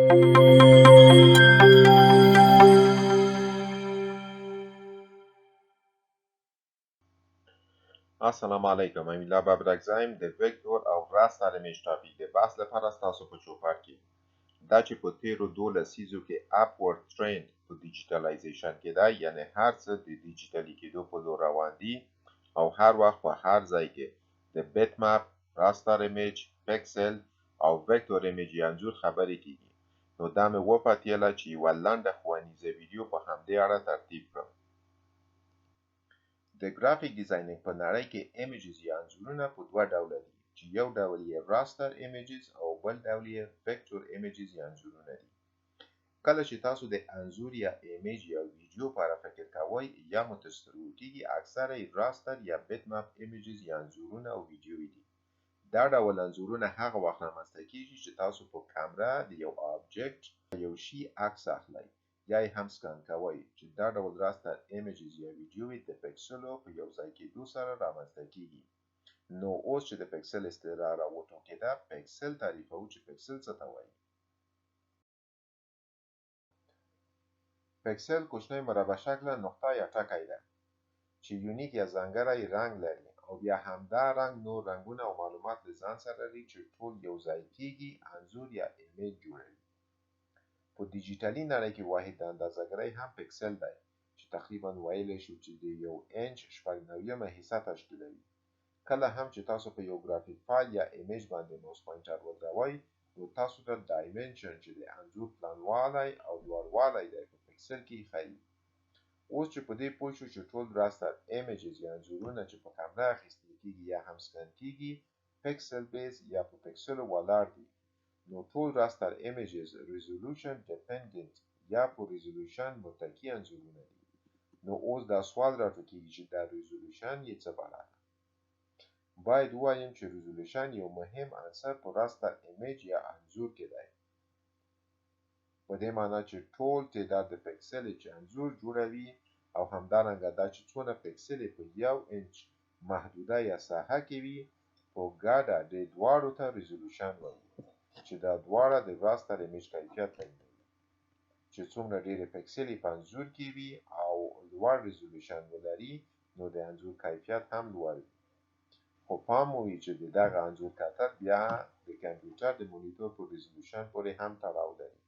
السلام علیکم. امیلا بابرک زایم د وکتور او راستر ایمیج ټاپک د بحث لپاره ستاسو په چوپړ کې دا چې په تیرو 12 لسیزو کې اپورډ ټرند په ډیجیټلایزیشن کې ده، یعنی هر څه د ډیجیټلي کېدو په لور روان دي او هر وخت په هر ځای کې د بیت ماپ، راستر ایمیج، پکسل او وکتور ایمیج یا انځور خبرې کیږي. نو دا مې وپتیله چې یوه لنډه ښوونیزه ویډیو په همدې اړه ترتیب کړم. د ګرافیک ډیزاینینګ په نړۍ کې ایمیجز یا انځورونه په دوه ډوله دي، چې یو ډول یې راستر ایمیجز او بل ډول یې وکتور ایمیجز یا انځورونه دي. کله چې تاسو د انځور یا ایمیج یا ویډیو په اړه فکر کوئ یا مو تسترګو کیږي، اکثره یې راستر یا بیت ماپ ایمیجز یا انځورونه او ویډیوې دي. دا ډول انځورونه هغه وخت رامنځته کیږي چې تاسو په کامره د یو آبجکټ یو شي عکس اخلئ یا یې هم سکان کوئ، چې دا ډول راستر ایمیجز یا ویډیوې د پکسلو په یو ځای کېدو سره رامنځته کیږي. نو اوس چې د پکسل اصطلاح راوټوکېده، پکسل تعریفوو چې پکسل څه ته وایي. پکسل کوچنی مربع شکله نقطه یا ټکی ده چې یونیک یا ځانګړی رنګ لري او بیا همدا رنګ نور رنګونه او معلومات له ځان سره لري چې ټول یو ځای کېږي انځور یا ایمیج جوړوي. په ډیجیټلي نړۍ کې واحد د اندازهګرۍ هم پکسل دی، چې تقریبا ویلی شو چې د یو انچ 90 حصه تشکیلوي. کله هم چې تاسو په یو ګرافیک فایل یا ایمیج باندې موس پوینټر ودروئ، نو تاسو ته ډایمنشن چې د انځور پلنوالی او لوړوالی دی په پکسل کې ښیي. اوس چې په دې پوه شو چې ټول راستر ایمیجز یا انځورونه چې په کامره اخیستل کیږي یا هم سکن کیږي پکسل بیس یا په پکسلو ولاړ دي، نو ټول راستر ایمیجز ریزولوشن ډیپندنت یا په ریزولوشن متکی انځورونه دي. نو اوس دا سوال راټوکېږي چې دا ریزولوشن یې څه باره ده. باید ووایم چې ریزولوشن یو مهم عنصر په راستر ایمیج یا انځور کې دی، په دې معنی چې ټول تعداد د پکسلې چې انځور جوړوي او همدارنګه دا چې څونه پکسلې په یو انچ محدوده یا ساحه کې وي، په ګډه دې دواړو ته ریزولوشن وایي، چې دا دواړه د راستر ایمیج کیفیت تعیینوي. چې څومره ډیرې پکسلې په انځور کې وي او لوړ ریزولوشن ولري، نو د انځور کیفیت هم لوړ وي. خو پام مو وي چې د دغه انځور کتل بیا د کمپیوټر د مونیټور په ریزولوشن پورې هم تړاو لري.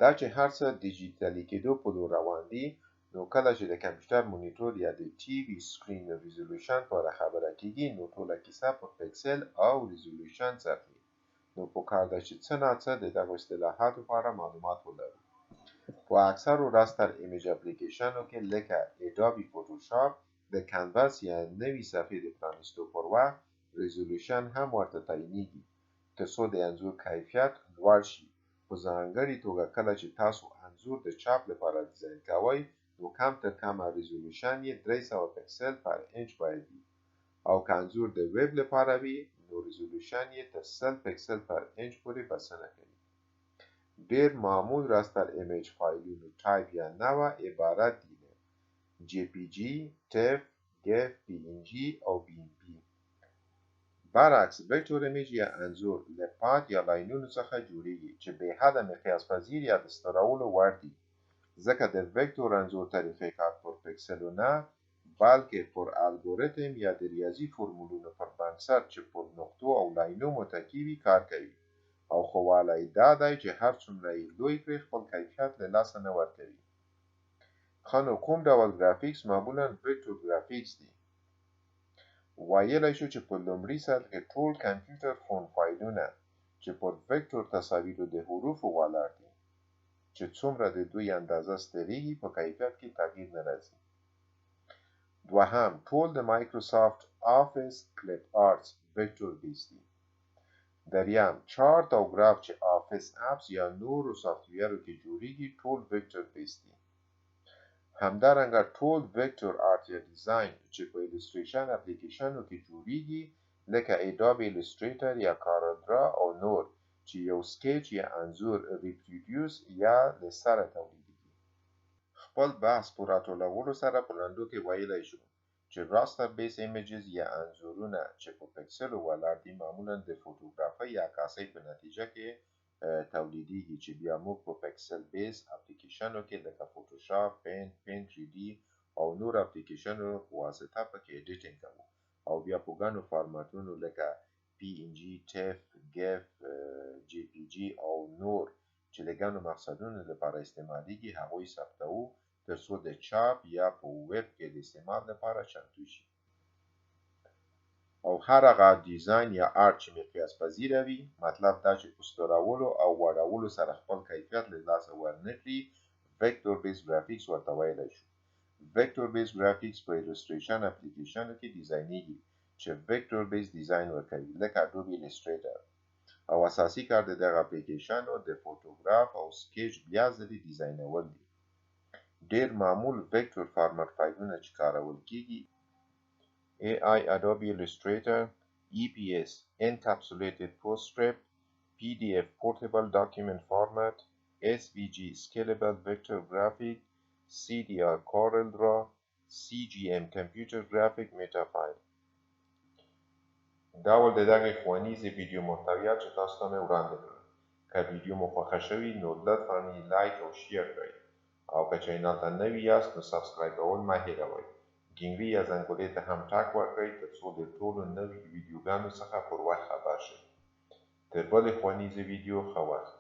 دا چې هر څه ډیجیټلي کېدو په لور روان دي، نو کله چې د کمپیوټر مونیټور یا د ټي وي سکرین ریزولوشن په اړه خبره کیږي، نو ټوله کیسه په پکسل او ریزولوشن څرخي. نو پکار ده چې څه ناڅه د دغو اصطلاحاتو په اړه معلومات ولرو. په اکثرو راستر ایمیج اپلیکیشنو کې لکه اډوبي فوټوشاپ د کانواس یا نوې صفحې د پرانیستو پر وخت ریزولوشن هم ورته تعیینېږي ترڅو د انځور کیفیت لوړ شي. په ځانګړې توګه کله چې تاسو انځور د چاپ لپاره ډیزاین کوئ، نو کم تر کمه ریزولوشن یې 300 پکسل پر انچ باید وي، او که انځور د ویب لپاره وي، نو ریزولوشن یې تر 100 پکسل پر انچ پورې بسنه کوي. ډیر معمول راستر ایمیج فایلونو ټایپ یا نوع عبارت دي له جی پی جی، ټیف، ګیف، پی ان جی او بی ام پی. برعکس وکتور ایمیج یا انځور له پات یا لاینونو څخه جوړیږي چې بې حده مقیاس پذیر یا د سترولو وړ دي، ځکه د وکتور انځور طریقې کار پر پکسلو نه، بلکې پر الګوریتم یا د ریاضي فورمولونو پر بنسټ چې پر نقطو او لاینو متکی وي کار کوي. او خو والی دا دی چې هر څومره یې لوی کړئ خپل کیفیت له لاسه نه ورکوي. ښه نو کوم ډول ګرافیکس معمولا وکتور ګرافیکس دي. ویلی شو چې په لومړي سطح کې ټول کمپیوټر فون فایلونه چې پر وکتور تصاویرو د حروفو ولاړ دي، چې څومره د دوی اندازه سترېږي په کیفیت کې تغییر نه راځي. دوهم، ټول د مایکروسافت آفیس کلیپ آرټس وکتور بیس دي. دریم، چارت او ګراف چې آفیس اپس یا نورو سافټویرو کې جوړیږي ټول وکتور بیس دي. همدارنګه ټول وکتور آرت یا ډیزاین چې په ایلوستریشن اپلیکیشنو کې جوړیږي لکه اډوبي ایلوستریټر یا کارلدرا او نور، چې یو سکیچ یا انځور ریپروډیوس یا له سره تولیدیږي. خپل بحث په راټولولو سره په لنډو کې ویلی شو چې راستر بیس ایمیجز یا انځورونه چې په پکسلو ولاړ دي معمولا د فوټوګرافۍ یا عکاسۍ په نتیجه کې تولیدیږي چې بیا موږ په پکسل بیس اپلیکیشنو کې لکه فوټوشاپ، پین 3D او نور اپلیکیشنو په واسطه پکې ایډیټینګ کوو او بیا په ګڼو فارماتونو لکه PNG، TIFF، GIF، JPG او نور چې د ګڼو مقصدونو لپاره استعمالیږي هغوی ثبتوو ترڅو د چاپ یا په ویب کې د استعمال لپاره چمتو شي. او هر هغه ډیزاین یا آرت چې مقیاس پذیره وي، مطلب دا چې اسطورولو او وړولو سره خپل کیفیت له لاسه ورنکړي، ویکتور بیس ګرافیکس ورته ویلی شو. ویکتور بیس ګرافیکس په ایلوستریشن اپلیکیشنو کې ډیزاینیږي چې ویکتور بیس ډیزاین ورکوي لکه اډوبي ایلوستریټر، او اساسي کار د دغه اپلیکیشنو د فوټوګراف او سکیچ بیا ځلې ډیزاینول دي. ډیر معمول ویکتور فارمټ فایلونه چې کارول کیږي AI Adobe Illustrator، EPS Encapsulated PostScript، PDF Portable Document Format، SVG Scalable Vector Graphic، CDR Corel Draw، CGM Computer Graphic Meta File. دا ول د دغې ښوونیزې ویډیو محتویات چې تاسو ته مې وړاندې کړل. که ویډیو مو خوښه شوي نو لطفا یې لایک او شیر کړئ، او که چینل ته نوي یاست نو سبسکرایب کول مه هیروئ. ګنګري یا زنګولې ته هم ټک ورکړئ ترڅو د ټولو نوي ویډیوګانو څخه پر وخت خبر شئ. تر بلې ښوونیزې ویډیو ښه وخت.